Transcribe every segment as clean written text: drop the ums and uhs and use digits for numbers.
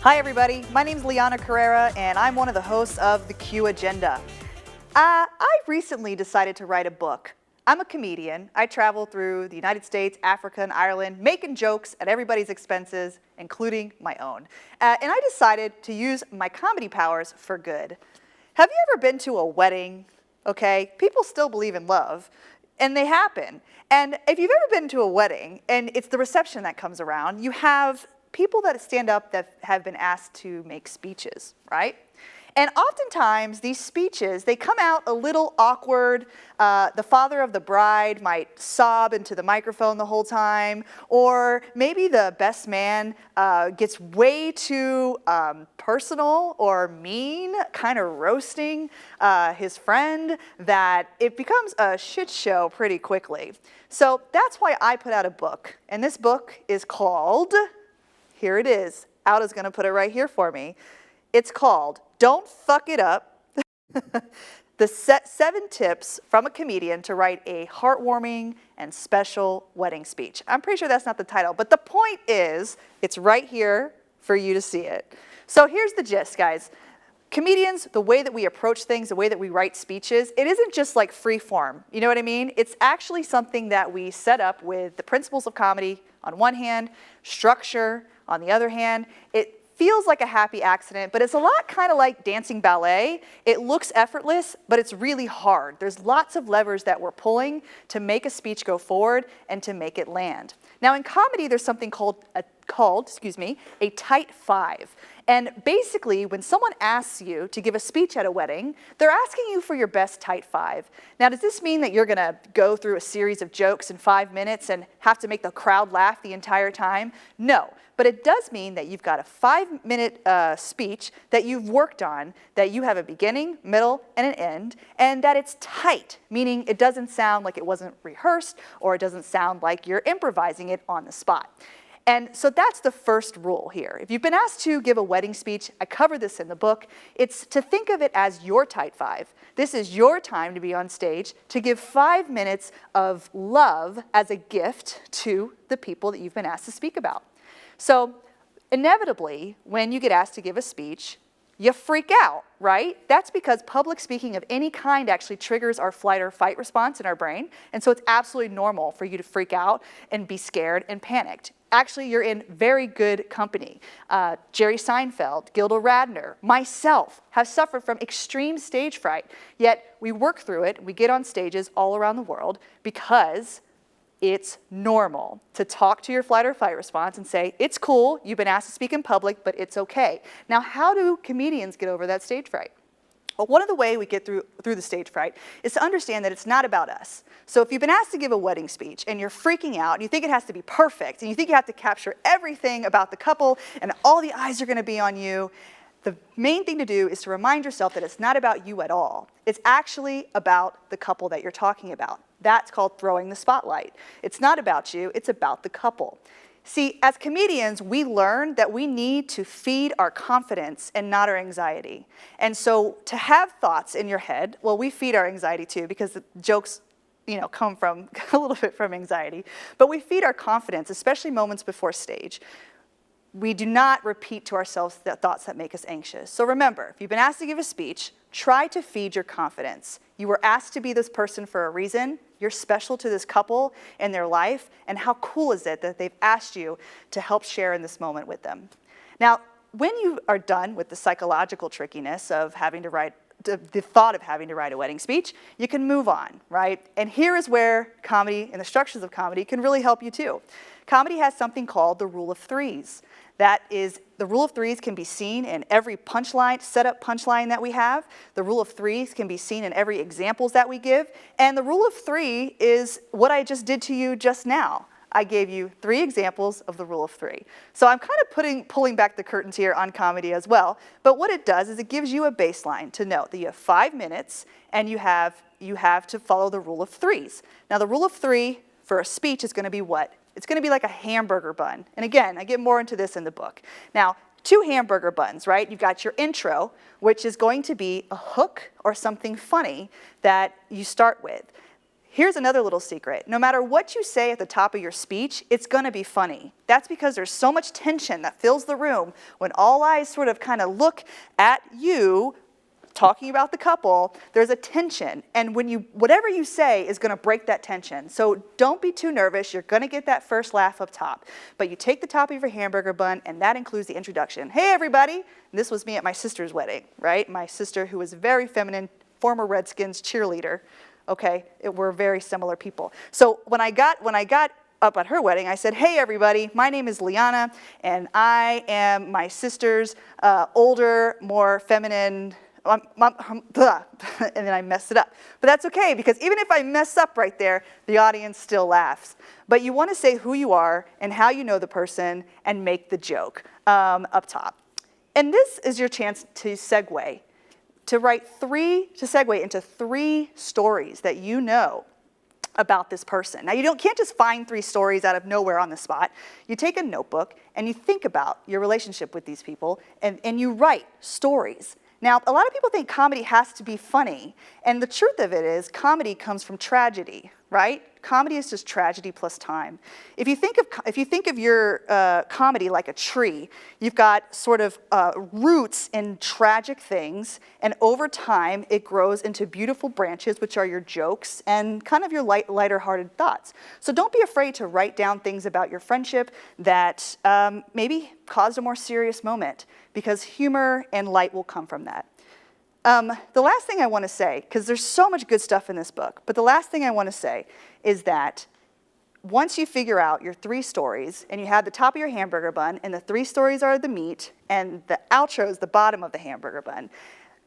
Hi everybody, my name is Lianna Carrera and I'm one of the hosts of The Q Agenda. I recently decided to write a book. I'm a comedian. I travel through the United States, Africa, and Ireland, making jokes at everybody's expenses, including my own. And I decided to use my comedy powers for good. Have you ever been to a wedding? Okay, people still believe in love, and they happen. And if you've ever been to a wedding, and it's the reception that comes around, you have people that stand up that have been asked to make speeches, right? And oftentimes, these speeches, they come out a little awkward. The father of the bride might sob into the microphone the whole time, or maybe the best man gets way too personal or mean, kind of roasting his friend, that it becomes a shit show pretty quickly. So that's why I put out a book, and this book is called, here it is, Alda's gonna put it right here for me. It's called Don't Fuck It Up, the 7 tips from a comedian to write a heartwarming and special wedding speech. I'm pretty sure that's not the title, but the point is, it's right here for you to see it. So here's the gist, guys. Comedians, the way that we approach things, the way that we write speeches, it isn't just like free form, you know what I mean? It's actually something that we set up with the principles of comedy on one hand, structure on the other hand. It feels like a happy accident, but it's a lot kind of like dancing ballet. It looks effortless, but it's really hard. There's lots of levers that we're pulling to make a speech go forward and to make it land. Now in comedy, there's something called a tight 5. And basically, when someone asks you to give a speech at a wedding, they're asking you for your best tight 5. Now, does this mean that you're gonna go through a series of jokes in 5 minutes and have to make the crowd laugh the entire time? No, but it does mean that you've got a 5-minute speech that you've worked on, that you have a beginning, middle, and an end, and that it's tight, meaning it doesn't sound like it wasn't rehearsed, or it doesn't sound like you're improvising it on the spot. And so that's the first rule here. If you've been asked to give a wedding speech, I cover this in the book, it's to think of it as your tight 5. This is your time to be on stage to give 5 minutes of love as a gift to the people that you've been asked to speak about. So inevitably, when you get asked to give a speech, you freak out, right? That's because public speaking of any kind actually triggers our flight or fight response in our brain. And so it's absolutely normal for you to freak out and be scared and panicked. Actually, you're in very good company. Jerry Seinfeld, Gilda Radner, myself have suffered from extreme stage fright, yet we work through it. We get on stages all around the world because it's normal to talk to your flight or fight response and say, it's cool, you've been asked to speak in public, but it's okay. Now, how do comedians get over that stage fright? Well, one of the ways we get through the stage fright is to understand that it's not about us. So if you've been asked to give a wedding speech and you're freaking out and you think it has to be perfect and you think you have to capture everything about the couple and all the eyes are gonna be on you, the main thing to do is to remind yourself that it's not about you at all. It's actually about the couple that you're talking about. That's called throwing the spotlight. It's not about you, it's about the couple. See, as comedians, we learn that we need to feed our confidence and not our anxiety. And so to have thoughts in your head, well, we feed our anxiety too, because the jokes, come from a little bit from anxiety, but we feed our confidence, especially moments before stage. We do not repeat to ourselves the thoughts that make us anxious. So remember, if you've been asked to give a speech, try to feed your confidence. You were asked to be this person for a reason. You're special to this couple in their life, and how cool is it that they've asked you to help share in this moment with them. Now, when you are done with the psychological trickiness of having to write, the thought of having to write a wedding speech, you can move on, right? And here is where comedy and the structures of comedy can really help you too. Comedy has something called the rule of 3s. That is, the rule of 3s can be seen in every punchline, setup punchline that we have. The rule of 3s can be seen in every examples that we give. And the rule of 3 is what I just did to you just now. I gave you 3 examples of the rule of 3. So I'm kind of pulling back the curtains here on comedy as well. But what it does is it gives you a baseline to know that you have 5 minutes and you have to follow the rule of 3s. Now the rule of 3 for a speech is going to be what? It's going to be like a hamburger bun. And again, I get more into this in the book. Now, 2 hamburger buns, right? You've got your intro, which is going to be a hook or something funny that you start with. Here's another little secret. No matter what you say at the top of your speech, it's gonna be funny. That's because there's so much tension that fills the room when all eyes sort of kind of look at you talking about the couple, there's a tension. And whatever you say is gonna break that tension. So don't be too nervous. You're gonna get that first laugh up top. But you take the top of your hamburger bun, and that includes the introduction. Hey, everybody. And this was me at my sister's wedding, right? My sister, who was very feminine, former Redskins cheerleader. Okay, we're very similar people. So when I got up at her wedding, I said, hey everybody, my name is Lianna, and I am my sister's older, more feminine, and then I messed it up. But that's okay, because even if I mess up right there, the audience still laughs. But you want to say who you are and how you know the person and make the joke up top. And this is your chance to segue. To segue into 3 stories that you know about this person. Now can't just find 3 stories out of nowhere on the spot. You take a notebook and you think about your relationship with these people and you write stories. Now, a lot of people think comedy has to be funny, and the truth of it is comedy comes from tragedy, right? Comedy is just tragedy plus time. If you think of your comedy like a tree, you've got sort of roots in tragic things, and over time it grows into beautiful branches, which are your jokes and kind of your lighter-hearted thoughts. So don't be afraid to write down things about your friendship that maybe caused a more serious moment, because humor and light will come from that. The last thing I want to say, because there's so much good stuff in this book, but the last thing I want to say is that once you figure out your 3 stories, and you have the top of your hamburger bun, and the 3 stories are the meat, and the outro is the bottom of the hamburger bun,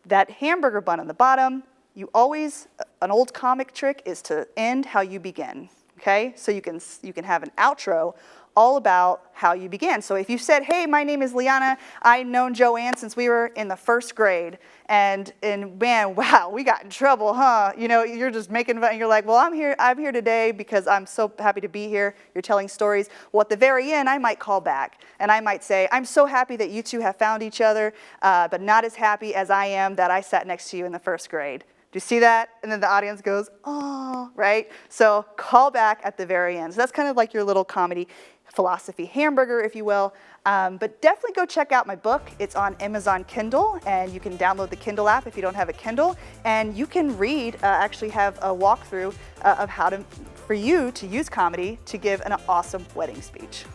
that hamburger bun on the bottom, an old comic trick is to end how you begin, okay? So you can have an outro all about how you began. So if you said, hey, my name is Lianna, I've known Joanne since we were in the 1st grade, and man, wow, we got in trouble, huh? You know, you're just making fun, you're like, well, I'm here today because I'm so happy to be here. You're telling stories. Well, at the very end, I might call back, and I might say, I'm so happy that you 2 have found each other, but not as happy as I am that I sat next to you in the 1st grade. Do you see that? And then the audience goes, oh, right? So call back at the very end. So that's kind of like your little comedy philosophy hamburger, if you will. But definitely go check out my book. It's on Amazon Kindle, and you can download the Kindle app if you don't have a Kindle. And you can read, actually have a walkthrough of for you to use comedy to give an awesome wedding speech.